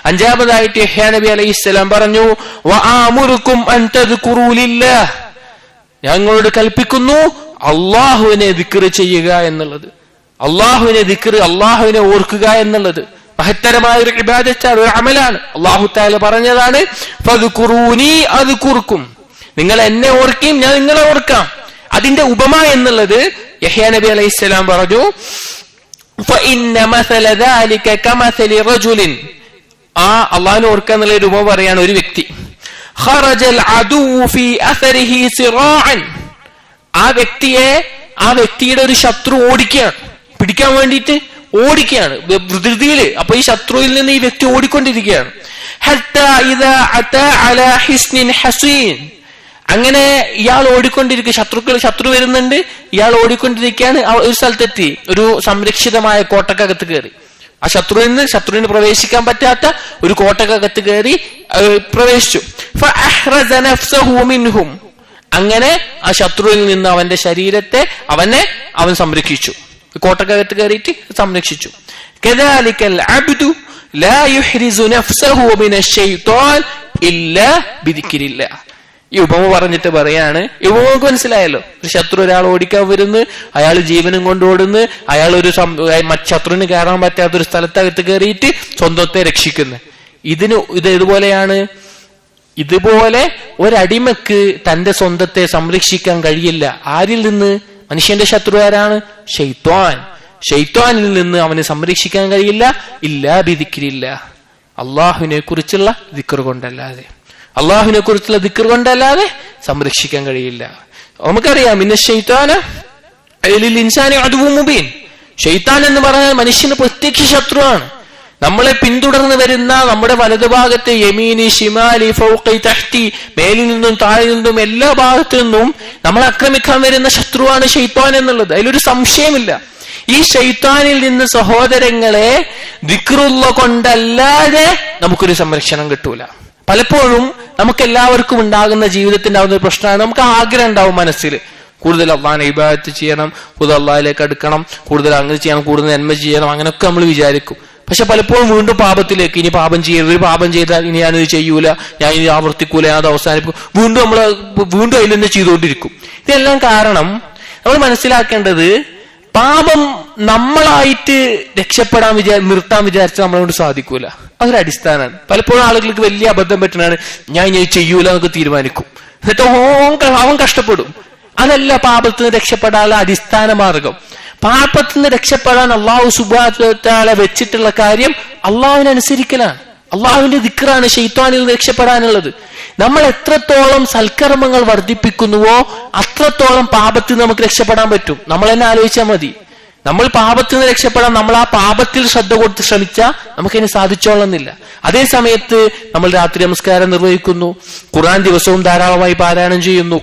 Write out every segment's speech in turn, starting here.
അഞ്ചാമതായിട്ട് യഹ്യാ നബി അലൈഹിസ്സലാം പറഞ്ഞു, വആമുറുക്കും അൻ തദ്കുറൂ ലില്ലാഹ്, ഞങ്ങളോട് കൽപ്പിക്കുന്നു അള്ളാഹുവിനെ ദിക്ർ ചെയ്യുക എന്നുള്ളത്. അള്ളാഹുവിനെ ദിക്ർ, അള്ളാഹുവിനെ ഓർക്കുക എന്നുള്ളത് മഹത്തരമായ ഒരു ഇബാദത്താണ്, ഒരു അമലാണ്. അല്ലാഹു തആല പറഞ്ഞതാണ്, ഫദ്കുറൂനി അദ്കുർക്കും, നിങ്ങൾ എന്നെ ഓർക്കുകയും ഞാൻ നിങ്ങളെ ഓർക്കാം. അതിന്റെ ഉപമ എന്നുള്ളത് യഹ്യാ നബി അലൈഹിസ്സലാം പറഞ്ഞു, ഫഇന്ന മസല ദാലിക കമസലി റജുലിൻ, ആ അള്ളാഹുവിനെ ഓർക്കുക എന്നുള്ള ഒരു ഉപമ പറയാണ്. ഒരു വ്യക്തി ഖറജൽ അദു ഫീ അസരിഹി സിറാഅൻ, ആ വ്യക്തിയുടെ ഒരു ശത്രു ഓടിക്കുകയാണ്, പിടിക്കാൻ വേണ്ടിയിട്ട് ഓടിക്കുകയാണ് ധൃതിയില്. അപ്പൊ ഈ ശത്രുവിൽ നിന്ന് ഈ വ്യക്തി ഓടിക്കൊണ്ടിരിക്കുകയാണ്. ഹത്താ ഇദാ അതാ അലാ ഹിസ്നിൻ ഹസീൻ, അങ്ങനെ ഇയാൾ ഓടിക്കൊണ്ടിരിക്കുക, ശത്രു വരുന്നുണ്ട്, ഇയാൾ ഓടിക്കൊണ്ടിരിക്കുകയാണ്. ഒരു സ്ഥലത്തെത്തി, ഒരു സംരക്ഷിതമായ കോട്ടക്കകത്ത് കയറി. ആ ശത്രുവിന് പ്രവേശിക്കാൻ പറ്റാത്ത ഒരു കോട്ടക്കകത്ത് കയറി പ്രവേശിച്ചു. ഫഅഹ്റസ നഫ്സഹു മിൻഹും, അങ്ങനെ ആ ശത്രുവിൽ നിന്ന് അവന്റെ ശരീരത്തെ അവൻ സംരക്ഷിച്ചു, കോട്ടക്കകത്ത് കയറിയിട്ട് സംരക്ഷിച്ചു. കദാലികൽ അബ്ദു ലാ യുഹ്രിസു നഫ്സഹു മിനശ് ശൈത്വാൻ ഇല്ലാ ബിദിക്രില്ലാഹ്. ഈ ഉപമ പറഞ്ഞിട്ട് പറയാണ്, ഉപമക്ക് മനസ്സിലായല്ലോ, ഒരു ശത്രു ഒരാൾ ഓടിക്കാൻ വരുന്നു, അയാൾ ജീവനും കൊണ്ട് ഓടുന്നു, അയാൾ ഒരു ശത്രുവിന് കയറാൻ പറ്റാത്തൊരു സ്ഥലത്തകത്ത് കയറിയിട്ട് സ്വന്തത്തെ രക്ഷിക്കുന്നു. ഇത് ഇതുപോലെയാണ്. ഇതുപോലെ ഒരടിമക്ക് തന്റെ സ്വന്തത്തെ സംരക്ഷിക്കാൻ കഴിയില്ല. ആരിൽ നിന്ന്? മനുഷ്യന്റെ ശത്രു ആരാണ്? ശൈത്വാൻ. ശൈത്വാനിൽ നിന്ന് അവനെ സംരക്ഷിക്കാൻ കഴിയില്ല ഇല്ലാ ബിദിക്രില്ലാഹ്, അള്ളാഹുവിനെ കുറിച്ചുള്ള ദിക്ർ കൊണ്ടല്ലാതെ, അള്ളാഹുവിനെ കുറിച്ചുള്ള ദിക്ർ കൊണ്ടല്ലാതെ സംരക്ഷിക്കാൻ കഴിയില്ല. നമുക്കറിയാം, ഇന്ന ശൈത്വാന ലിൽ ഇൻസാനി അദുവ്വുൻ മുബീൻ, ശൈത്താൻ എന്ന് പറഞ്ഞാൽ മനുഷ്യന് പ്രത്യക്ഷ ശത്രുവാണ്. നമ്മളെ പിന്തുടർന്ന് വരുന്ന നമ്മുടെ വലതുഭാഗത്തെ യമീനി ഷിമാലി ഫൗഖി തഹ്തി, മേലിൽ നിന്നും താഴെ നിന്നും എല്ലാ ഭാഗത്തു നിന്നും നമ്മളെ ആക്രമിക്കാൻ വരുന്ന ശത്രുവാണ് ശൈത്താൻ എന്നുള്ളത്, അതിലൊരു സംശയമില്ല. ഈ ശൈത്താനിൽ നിന്ന് സഹോദരങ്ങളെ ദിക്റുള്ള കൊണ്ടല്ലാതെ നമുക്കൊരു സംരക്ഷണം കിട്ടൂല. പലപ്പോഴും നമുക്ക് എല്ലാവർക്കും ഉണ്ടാകുന്ന ജീവിതത്തിന്റെ ആവുന്ന ഒരു പ്രശ്നമാണ്, നമുക്ക് ആഗ്രഹം ഉണ്ടാവും മനസ്സിൽ, കൂടുതൽ അള്ളാഹിനെ ഇബാദത്ത് ചെയ്യണം, കൂടുതൽ അള്ളാഹിലേക്ക് അടുക്കണം, കൂടുതൽ അങ്ങനെ ചെയ്യണം, കൂടുതൽ നന്മ ചെയ്യണം, അങ്ങനെയൊക്കെ നമ്മൾ വിചാരിക്കും. പക്ഷെ പലപ്പോഴും വീണ്ടും പാപത്തിലേക്ക്, ഇനി പാപം ചെയ്യരുത്, ഒരു പാപം ചെയ്താൽ ഇനി ഞാനിത് ചെയ്യൂല, ഞാൻ ഇനി ആവർത്തിക്കൂല, ഞാൻ അത് അവസാനിപ്പിക്കും, വീണ്ടും അതിൽ തന്നെ ചെയ്തുകൊണ്ടിരിക്കും. ഇതെല്ലാം കാരണം നമ്മൾ മനസ്സിലാക്കേണ്ടത്, പാപം നമ്മളായിട്ട് രക്ഷപ്പെടാൻ നിർത്താൻ വിചാരിച്ചാൽ നമ്മളെ കൊണ്ട് സാധിക്കൂല. അതൊരു അടിസ്ഥാനമാണ്. പലപ്പോഴും ആളുകൾക്ക് വലിയ അബദ്ധം പറ്റുന്നതാണ്, ഞാൻ ഇനി ചെയ്യൂല എന്നൊക്കെ തീരുമാനിക്കും, എന്നിട്ട് അവൻ കഷ്ടപ്പെടും. അതല്ല പാപത്തിൽ നിന്ന് രക്ഷപ്പെടാനുള്ള അടിസ്ഥാന മാർഗം. പാപത്തിൽ നിന്ന് രക്ഷപ്പെടാൻ അള്ളാഹു സുബ്ഹാനഹു വ തആല വെച്ചിട്ടുള്ള കാര്യം അള്ളാഹുവിനനുസരിക്കലാണ്, അള്ളാഹുവിന്റെ ദിക്റാണ് ശൈത്വാനിൽ നിന്ന് രക്ഷപ്പെടാനുള്ളത്. നമ്മൾ എത്രത്തോളം സൽക്കർമ്മങ്ങൾ വർദ്ധിപ്പിക്കുന്നുവോ അത്രത്തോളം പാപത്തിൽ നമുക്ക് രക്ഷപ്പെടാൻ പറ്റും. നമ്മൾ തന്നെ ആലോചിച്ചാൽ മതി. നമ്മൾ പാപത്തിൽ നിന്ന് രക്ഷപ്പെടാൻ നമ്മൾ ആ പാപത്തിൽ ശ്രദ്ധ കൊടുത്ത് ശ്രമിച്ചാൽ നമുക്കതിന് സാധിച്ചോളുന്നില്ല. അതേ സമയത്ത് നമ്മൾ രാത്രി നമസ്കാരം നിർവഹിക്കുന്നു, ഖുർആൻ ദിവസവും ധാരാളമായി പാരായണം ചെയ്യുന്നു,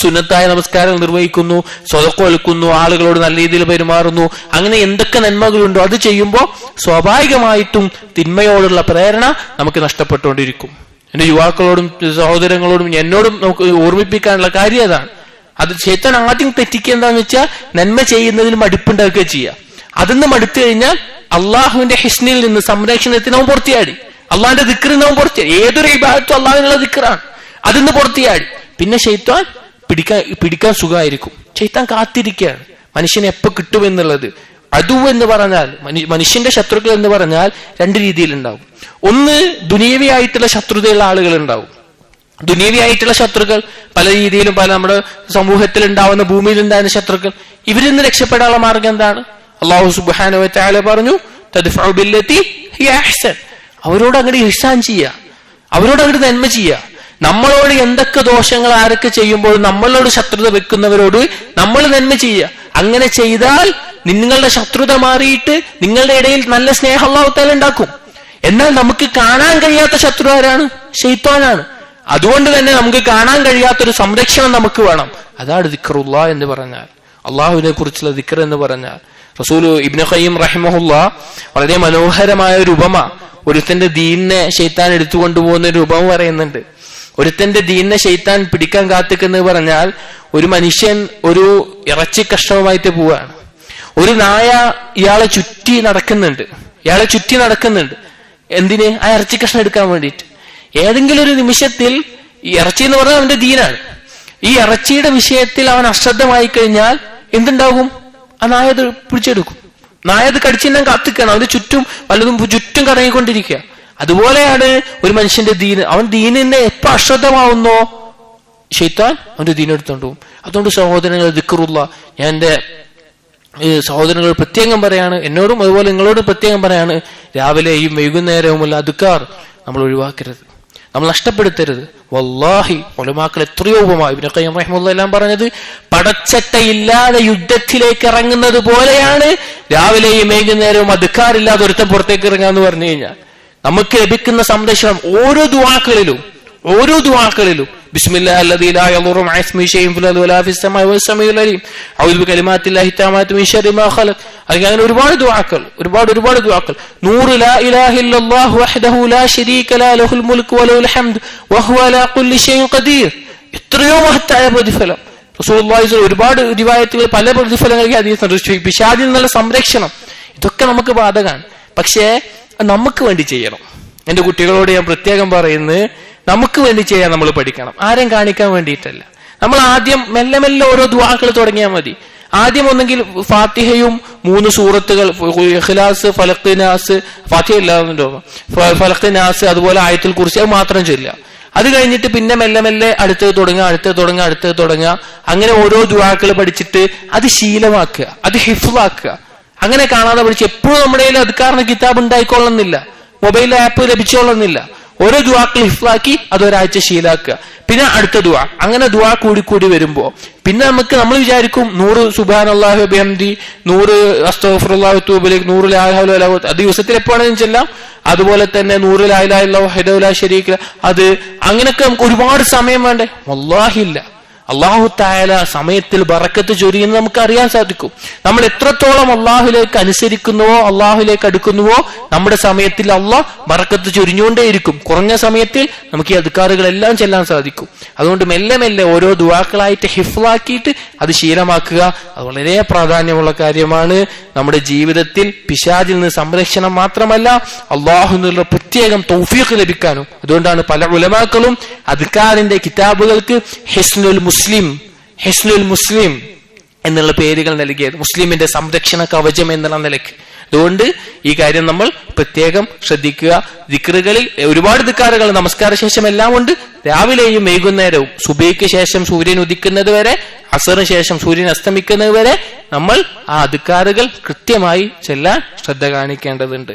സുന്നത്തായ നമസ്കാരം നിർവഹിക്കുന്നു, സ്വതക്ക കൊടുക്കുന്നു, ആളുകളോട് നല്ല രീതിയിൽ പെരുമാറുന്നു, അങ്ങനെ എന്തൊക്കെ നന്മകളുണ്ടോ അത് ചെയ്യുമ്പോൾ സ്വാഭാവികമായിട്ടും തിന്മയോടുള്ള പ്രേരണ നമുക്ക് നഷ്ടപ്പെട്ടുകൊണ്ടിരിക്കും. എന്റെ യുവാക്കളോടും സഹോദരങ്ങളോടും എന്നോടും നമുക്ക് ഓർമ്മിപ്പിക്കാനുള്ള കാര്യം അതാണ്. അത് ശൈത്താൻ ആദ്യം തെറ്റിക്കുക എന്താന്ന് വെച്ചാൽ നന്മ ചെയ്യുന്നതിന് മടുപ്പുണ്ടാക്കുക ചെയ്യുക. അതിന്ന് മടുത്തു കഴിഞ്ഞാൽ അള്ളാഹുവിന്റെ ഹിസ്നിൽ നിന്ന് സംരക്ഷണത്തിന് അവൻ പുറത്തിയാടി, അള്ളാഹിന്റെ ദിക്റിൽ നിന്ന് അവൻ പുറത്തിയാടി. ഏതൊരു ഇബാദത്തും അള്ളാഹുവിനുള്ള ദിക്റാണ്, അതിന്ന് പുറത്തിയാടി. പിന്നെ ശൈത്താൻ പിടിക്കാൻ സുഖമായിരിക്കും. ശൈത്താൻ കാത്തിരിക്കുകയാണ് മനുഷ്യനെ എപ്പോ കിട്ടുമെന്നുള്ളത്. അദു എന്ന് പറഞ്ഞാൽ, മനുഷ്യന്റെ ശത്രുക്കൾ എന്ന് പറഞ്ഞാൽ രണ്ട് രീതിയിലുണ്ടാവും. ഒന്ന്, ദുനിയവിയായിട്ടുള്ള ശത്രുതയുള്ള ആളുകൾ ഉണ്ടാവും. ദുനിയവിയായിട്ടുള്ള ശത്രുക്കൾ പല രീതിയിലും, പല നമ്മുടെ സമൂഹത്തിൽ ഉണ്ടാവുന്ന, ഭൂമിയിൽ ഉണ്ടാകുന്ന ശത്രുക്കൾ. ഇവരിൽ നിന്ന് രക്ഷപ്പെടാനുള്ള മാർഗം എന്താണ്? അല്ലാഹു സുബ്ഹാനഹു വ തആല പറഞ്ഞു, തദ്ഫഉ ബില്ലതി ഹിയ അഹ്സൻ, അവരോട് അങ്ങോട്ട് ഇഹ്സാൻ ചെയ്യുക, അവരോട് അങ്ങോട്ട് നന്മ ചെയ്യുക. നമ്മളോട് എന്തൊക്കെ ദോഷങ്ങൾ ആരൊക്കെ ചെയ്യുമ്പോൾ നമ്മളോട് ശത്രുത വെക്കുന്നവരോട് നമ്മൾ നന്മ ചെയ്യുക. അങ്ങനെ ചെയ്താൽ നിങ്ങളുടെ ശത്രുത മാറിയിട്ട് നിങ്ങളുടെ ഇടയിൽ നല്ല സ്നേഹം അല്ലാഹു തആല ഉണ്ടാക്കും. എന്നാൽ നമുക്ക് കാണാൻ കഴിയാത്ത ശത്രു ആരാണ്? ശൈത്താനാണ്. അതുകൊണ്ട് തന്നെ നമുക്ക് കാണാൻ കഴിയാത്തൊരു സംരക്ഷണം നമുക്ക് വേണം. അതാണ് ദിക്റുല്ലാഹ് എന്ന് പറഞ്ഞാൽ, അള്ളാഹുവിനെ കുറിച്ചുള്ള ദിക്ർ എന്ന് പറഞ്ഞാൽ. റസൂൽ ഇബ്നു ഖയ്യിം റഹിമഹുല്ലാ വളരെ മനോഹരമായ ഒരു ഉപമ, ഒരുത്തന്റെ ദീനിനെ ശൈത്താൻ എടുത്തുകൊണ്ടുപോകുന്ന ഒരു ഉപമ പറയുന്നുണ്ട്. ഒരുത്തന്റെ ദീനിനെ ശൈത്താൻ പിടിക്കാൻ കാത്തിക്കുന്നത് പറഞ്ഞാൽ, ഒരു മനുഷ്യൻ ഒരു ഇറച്ചി കഷ്ണവുമായിട്ട് പോവാണ്. ഒരു നായ ഇയാളെ ചുറ്റി നടക്കുന്നുണ്ട്. എന്തിന്? ആ ഇറച്ചി കഷ്ണം എടുക്കാൻ വേണ്ടിയിട്ട്. ഏതെങ്കിലും ഒരു നിമിഷത്തിൽ ഈ ഇറച്ചി എന്ന് പറഞ്ഞാൽ അവന്റെ ദീനാണ്. ഈ ഇറച്ചിയുടെ വിഷയത്തിൽ അവൻ അശ്രദ്ധമായി കഴിഞ്ഞാൽ എന്തുണ്ടാകും? ആ നായ അത് പിടിച്ചെടുക്കും. നായ അത് കടിച്ചിന്നാൻ കാത്തിക്കണം. അവന്റെ ചുറ്റും വല്ലതും ചുറ്റും കറങ്ങിക്കൊണ്ടിരിക്കുക. അതുപോലെയാണ് ഒരു മനുഷ്യന്റെ ദീന്. അവൻ ദീനിനെ എപ്പോ അശ്രദ്ധമാവുന്നോ ശൈത്താൻ അവന്റെ ദീനെടുത്തോണ്ട് പോകും. അതുകൊണ്ട് സഹോദരങ്ങൾ, ദിക്റുള്ള, ഞാൻ എന്റെ സഹോദരങ്ങൾ പ്രത്യേകം പറയാണ്, എന്നോടും അതുപോലെ നിങ്ങളോടും പ്രത്യേകം പറയാണ്, രാവിലെയും വൈകുന്നേരവുമുള്ള അദ്കാർ നമ്മൾ ഒഴിവാക്കരുത്, നമ്മൾ നഷ്ടപ്പെടുത്തരുത്. വല്ലാഹി ഉലമാക്കൾ എത്രയോ ഉപമായി ഇബ്നു ഖയ്യിം റഹിമഹുല്ലാഹ് എല്ലാം പറഞ്ഞത്, പടച്ചട്ടയില്ലാതെ യുദ്ധത്തിലേക്ക് ഇറങ്ങുന്നത് പോലെയാണ് രാവിലെയും വൈകുന്നേരവും അദ്കാറില്ലാതെ ഒരുത്തം പുറത്തേക്ക് ഇറങ്ങാന്ന് പറഞ്ഞു കഴിഞ്ഞാൽ നമുക്ക് ലഭിക്കുന്ന സംരക്ഷണം ഓരോ ദുആകളിലും ബിസ്മില്ലാഹിൽ ലദീ ലാ യദുറു മഅ ഇസ്മിഹി ശൈഉൻ ഫിൽ അർളി വലാ ഫിസ് സമാഇ വസ്സമീഉൽ അലീം അഊദു ബികലിമാത്തില്ലാഹി തആമാത്തി മിൻ ശർരി മാ ഖലഖ്. അങ്ങനെ ഒരുപാട് ദുആക്കൾ. നൂറു ലാ ഇലാഹ ഇല്ലല്ലാഹു വഹ്ദഹു ലാ ശരീക ലാ ലഹുൽ മുൽക്കു വലഹുൽ ഹംദ് വഹുവ അലാ കുല്ലി ഷൈഇൻ ഖദീർ. എത്രയോ മഹത്തായ പ്രതിഫലം. റസൂലുള്ളാഹി ഒരുപാട് റിവായത്തുകൾ പല പ്രതിഫലങ്ങൾക്ക് ഹദീസ് പിശാചിൽ നിന്നുള്ള സംരക്ഷണം ഇതൊക്കെ നമുക്ക് ബാധകമാണ്. പക്ഷേ നമുക്ക് വേണ്ടി ചെയ്യണം. എന്റെ കുട്ടികളോട് ഞാൻ പ്രത്യേകം പറയുന്നത്, നമുക്ക് വേണ്ടി ചെയ്യാൻ നമ്മൾ പഠിക്കണം, ആരെയും കാണിക്കാൻ വേണ്ടിയിട്ടല്ല. നമ്മൾ ആദ്യം മെല്ലെ മെല്ലെ ഓരോ ദുആകൾ തുടങ്ങിയാൽ മതി. ആദ്യം ഒന്നെങ്കിൽ ഫാത്തിഹയും 3 സൂറത്തുകൾ, ഇഖ്ലാസ്, ഫലഖ്, നാസ്, ഫാത്തിഹ ഇല്ലാന്നുണ്ടോ, ഫലഖ്, നാസ്, അതുപോലെ ആയത്തുൽ കുർസി, അത് മാത്രം ചൊല്ലുക. അത് കഴിഞ്ഞിട്ട് പിന്നെ മെല്ലെ മെല്ലെ അടുത്തത് തുടങ്ങുക. അങ്ങനെ ഓരോ ദുആകൾ പഠിച്ചിട്ട് അത് ശീലമാക്കുക, അത് ഹിഫ്ളാക്കുക. അങ്ങനെ കാണാതെ പഠിച്ച് എപ്പോഴും നമ്മുടെ കയ്യിൽ അദ്കാറിന് കിതാബ് ഉണ്ടായിക്കൊള്ളുന്നില്ല, മൊബൈൽ ആപ്പ് ലഭിച്ചോളുന്നില്ല. ഓരോ ദുആക്കൾ ഹിഫ്ളാക്കി അതൊരാഴ്ച ശീലാക്കുക. പിന്നെ അടുത്ത ദുആ, അങ്ങനെ ദുആ കൂടി വരുമ്പോ പിന്നെ നമ്മൾ വിചാരിക്കും 100 സുബ്ഹാനല്ലാഹി വബിഹംദി, 100 അസ്തഗ്ഫിറുല്ലാഹി വതൂബു ഇലൈഹി, 100 ലാ ഇലാഹ ഇല്ലല്ലാഹ്, അത് ദിവസത്തിൽ എപ്പോഴാണെന്ന് ചെല്ലാം. അതുപോലെ തന്നെ 100 ലാ ഇലാഹ ഇല്ലല്ലാഹു വഹ്ദഹു ലാ ശരീക ലഹു, അത് അങ്ങനെയൊക്കെ നമുക്ക് ഒരുപാട് സമയം വേണ്ടേ? വല്ലാഹി ഇല്ല. അല്ലാഹു തആല സമയത്തിൽ ബറക്കത്ത് ചൊരിയുന്നത് നമുക്ക് അറിയാൻ സാധിക്കും. നമ്മൾ എത്രത്തോളം അല്ലാഹുവിലേക്ക് അനുസരിക്കുന്നുവോ, അല്ലാഹുവിലേക്ക് അടുക്കുന്നുവോ, നമ്മുടെ സമയത്തിൽ അല്ലാഹ് ബറക്കത്ത് ചൊരിഞ്ഞുകൊണ്ടേയിരിക്കും. കുറഞ്ഞ സമയത്തിൽ നമുക്ക് ഈ അദ്കാറുകളെല്ലാം ചെല്ലാൻ സാധിക്കും. അതുകൊണ്ട് മെല്ലെ മെല്ലെ ഓരോ ദുആക്കളായിട്ട് ഹിഫ്ളാക്കിയിട്ട് അത് ശീലമാക്കുക. അത് വളരെ പ്രാധാന്യമുള്ള കാര്യമാണ്. നമ്മുടെ ജീവിതത്തിൽ പിശാചിൽ നിന്ന് സംരക്ഷണം മാത്രമല്ല, അല്ലാഹുവിനുള്ള പ്രത്യേകം തൗഫീഖ് ലഭിക്കാനും. അതുകൊണ്ടാണ് പല ഉലമാക്കളും അദ്കാറിന്റെ കിതാബുകൾക്ക് ഹിസ്നുൽ മുസ്ലിം എന്നുള്ള പേരുകൾ നൽകിയത്, മുസ്ലിമിന്റെ സംരക്ഷണ കവചം എന്നുള്ള നിലയ്ക്ക്. അതുകൊണ്ട് ഈ കാര്യം നമ്മൾ പ്രത്യേകം ശ്രദ്ധിക്കുക. ദിക്റുകളിൽ ഒരുപാട് ദിക്റുകൾ നമസ്കാര ശേഷം എല്ലാം ഉണ്ട്. രാവിലെയും വൈകുന്നേരവും, സുബഹിക്ക് ശേഷം സൂര്യൻ ഉദിക്കുന്നത് വരെ, അസറിന് ശേഷം സൂര്യൻ അസ്തമിക്കുന്നത് വരെ നമ്മൾ ആ ദിക്റുകൾ കൃത്യമായി ചെല്ലാൻ ശ്രദ്ധ കാണിക്കേണ്ടതുണ്ട്.